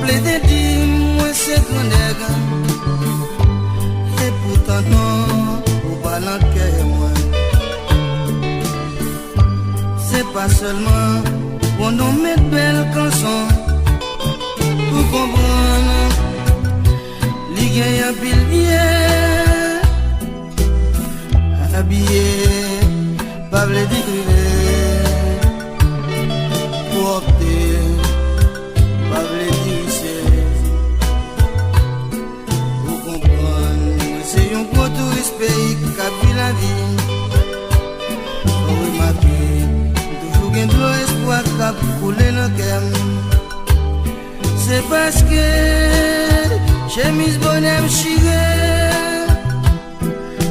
plaidé dit, moi c'est ton nègre. Et pourtant non, ou pas l'enquête moi. C'est pas seulement pour nous mettre belle canson. Pour comprendre, les gagnants pile bien. Habillé, pas le décrire. Porter, pas le dire. Pour comprendre, c'est un gros touriste pays qui a vu la vie. Faut remarquer, toujours qu'il y a de l'espoir qui a coulé dans le cœur. C'est parce que j'ai mis ce bonhomme chiré.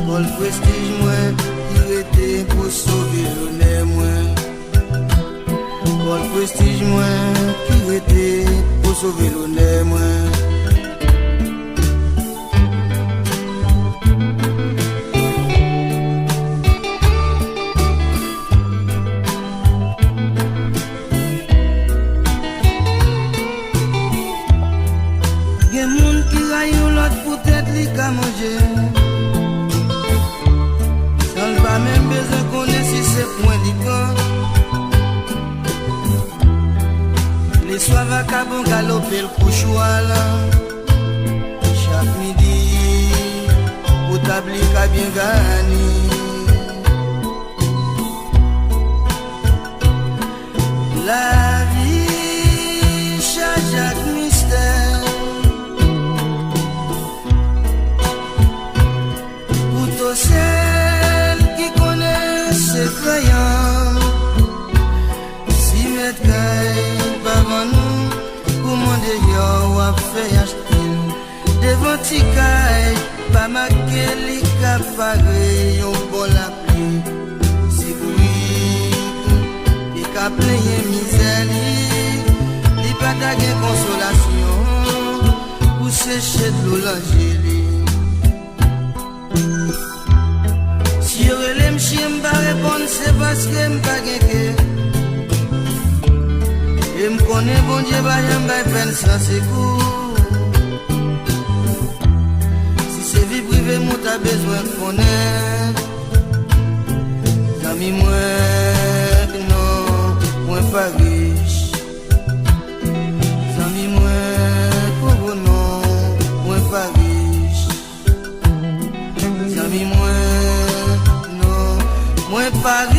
Pour le prestige, moi, il était pour sauver l'honneur, moi. Pour le prestige, moi, qui était pour sauver l'honneur, moi. Gen moun ki rayon l'autre pour tête li ka manger. Sans pas même besoin connaître si c'est point li kan. Les soirs va ka bon galoper le couchoir là. Chaque midi, pour tabli ka bien gagné. La vie charge avec mystère. Pour tous celles qui connaissent ces croyants, si mettre caille devant nous, pour mon Dieu, a fait acheter devant Tikaï, pas marquer les caparés, on bon la pluie. Si oui, et qu'à plein misère, il pas de consolation, pour sécher de l'eau l'angélie. Si je relève, je ne pas répondre, c'est parce que je ne pas gagner. Et je connais bon Dieu, je ne vais pas peine sans secours. Si c'est vie privée, moi t'as besoin de connaître. Amis, moi, non, moi pas riche. Amis, moi, pauvre, non, moi pas riche. Amis, moi, non, moi pas riche.